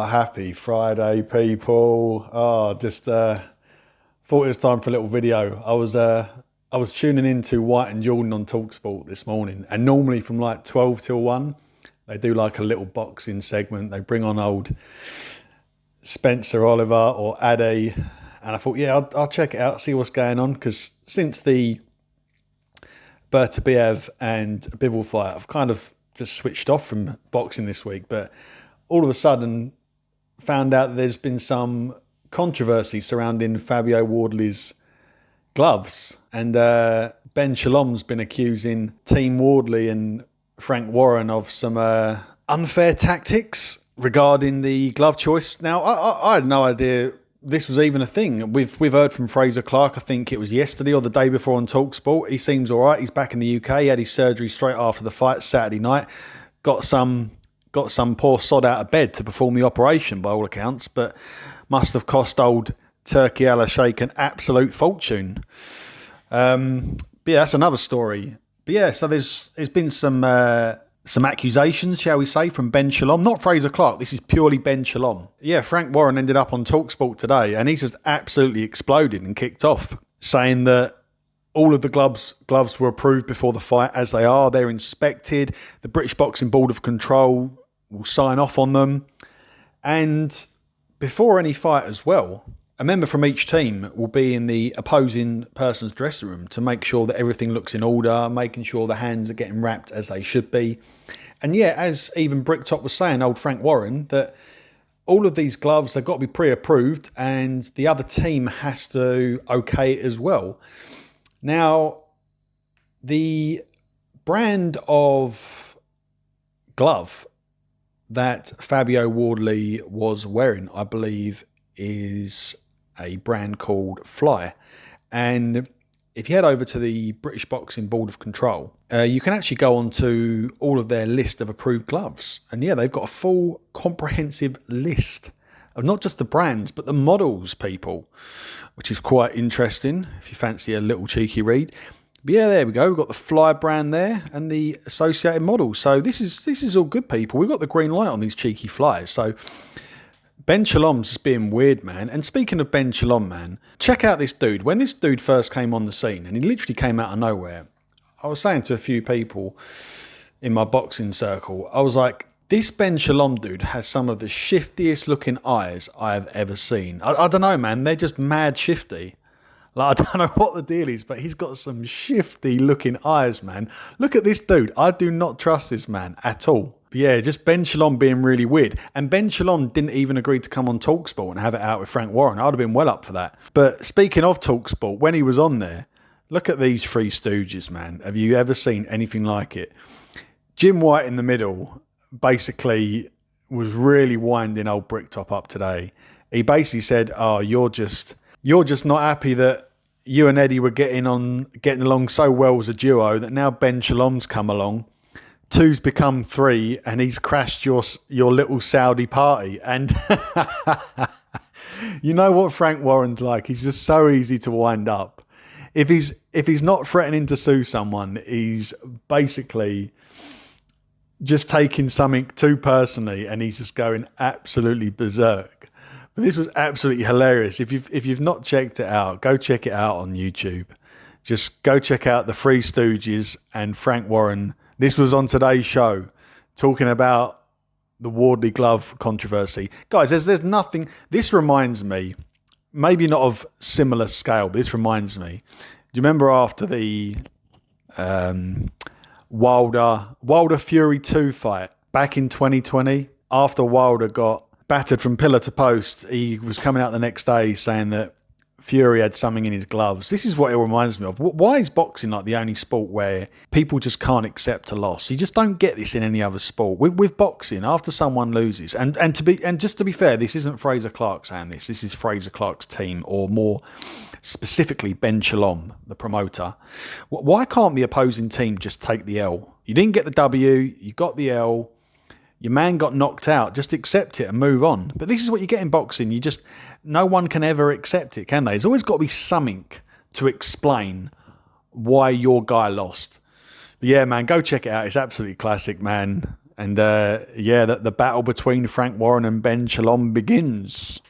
Happy Friday, people. Just thought it was time for a little video. I was tuning into White and Jordan on Talksport this morning, and normally from like 12 till 1, they do like a little boxing segment. They bring on old Spencer Oliver or Ade, and I thought, yeah, I'll check it out, see what's going on, because since the Bertabiev and Bivol fight, I've kind of just switched off from boxing this week, but all of a sudden found out that there's been some controversy surrounding Fabio Wardley's gloves, and Ben Shalom's been accusing Team Wardley and Frank Warren of some unfair tactics regarding the glove choice. Now, I had no idea this was even a thing. We've heard from Fraser Clark, I think it was yesterday or the day before on Talksport. He seems all right. He's back in the UK. He had his surgery straight after the fight Saturday night. Got some poor sod out of bed to perform the operation by all accounts, but must have cost old Turkey Al Sheikh an absolute fortune. But yeah, that's another story. But yeah, so there's been some accusations, shall we say, from Ben Shalom. Not Fraser Clark, this is purely Ben Shalom. Yeah, Frank Warren ended up on Talksport today, and he's just absolutely exploded and kicked off, saying that all of the gloves were approved before the fight as they are. They're inspected. The British Boxing Board of Control will sign off on them. And before any fight as well, a member from each team will be in the opposing person's dressing room to make sure that everything looks in order, making sure the hands are getting wrapped as they should be. And yeah, as even Bricktop was saying, old Frank Warren, that all of these gloves, they've got to be pre-approved and the other team has to okay it as well. Now, the brand of glove that Fabio Wardley was wearing, I believe, is a brand called Fly. And if you head over to the British Boxing Board of Control, you can actually go onto all of their list of approved gloves. And yeah, they've got a full comprehensive list of not just the brands, but the models, people, which is quite interesting if you fancy a little cheeky read. But yeah, there we go. We've got the Fly brand there and the associated models. So this is all good, people. We've got the green light on these cheeky flies. So Ben Shalom's just being weird, man. And speaking of Ben Shalom, man, check out this dude. When this dude first came on the scene, and he literally came out of nowhere, I was saying to a few people in my boxing circle, I was like, this Ben Shalom dude has some of the shiftiest looking eyes I have ever seen. I don't know, man. They're just mad shifty. Like, I don't know what the deal is, but he's got some shifty looking eyes, man. Look at this dude. I do not trust this man at all. But yeah, just Ben Shalom being really weird. And Ben Shalom didn't even agree to come on Talksport and have it out with Frank Warren. I'd have been well up for that. But speaking of Talksport, when he was on there, look at these three stooges, man. Have you ever seen anything like it? Jim White in the middle basically was really winding old Bricktop up today. He basically said, oh, you're just not happy that you and Eddie were getting along so well as a duo that now Ben Shalom's come along. Two's become three, and he's crashed your little Saudi party. And you know what Frank Warren's like? He's just so easy to wind up. If he's not threatening to sue someone, he's basically just taking something too personally, and he's just going absolutely berserk. But this was absolutely hilarious. If you've not checked it out, go check it out on YouTube. Just go check out the Three Stooges and Frank Warren. This was on today's show, talking about the Wardley glove controversy. Guys, there's nothing. This reminds me, maybe not of similar scale, but this reminds me. Do you remember after the Wilder Fury 2 fight back in 2020? After Wilder got battered from pillar to post, he was coming out the next day saying that Fury had something in his gloves. This is what it reminds me of. Why is boxing like the only sport where people just can't accept a loss? You just don't get this in any other sport. With boxing, after someone loses, and just to be fair, this isn't Fraser Clark saying this. This is Fraser Clark's team, or more specifically Ben Shalom, the promoter. Why can't the opposing team just take the L? You didn't get the W, you got the L. Your man got knocked out. Just accept it and move on. But this is what you get in boxing. No one can ever accept it, can they? There's always got to be something to explain why your guy lost. But yeah, man, go check it out. It's absolutely classic, man. And the battle between Frank Warren and Ben Shalom begins.